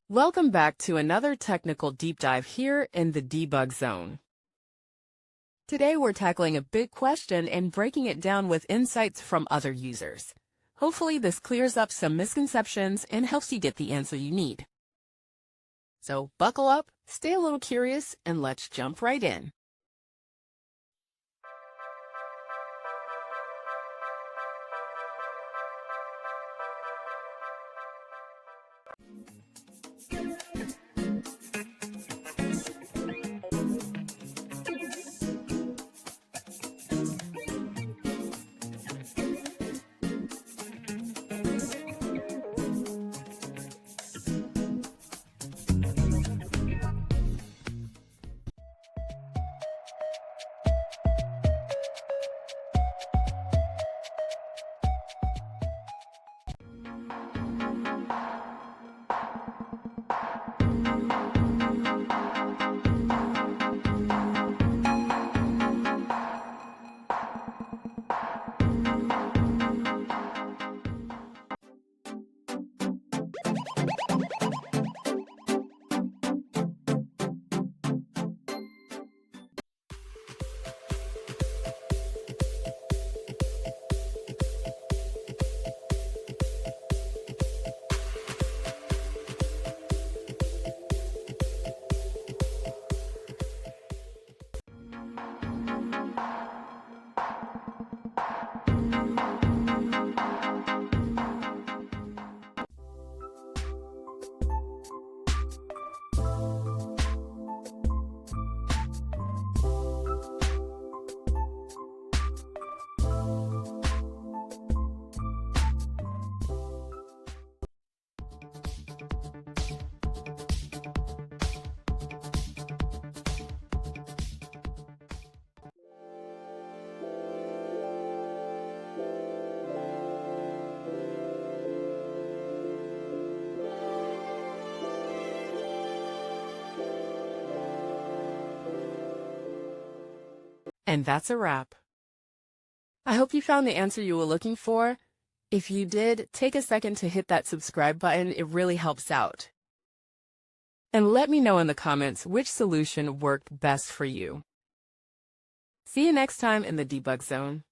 Welcome back to another technical deep dive here in the debug zone. Today we're tackling a big question and breaking it down with insights from other users. Hopefully this clears up some misconceptions and helps you get the answer you need. So buckle up, stay a little curious, and let's jump right in. And that's a wrap. I hope you found the answer you were looking for. If you did, take a second to hit that subscribe button. It really helps out. And let me know in the comments which solution worked best for you. See you next time in the debug zone.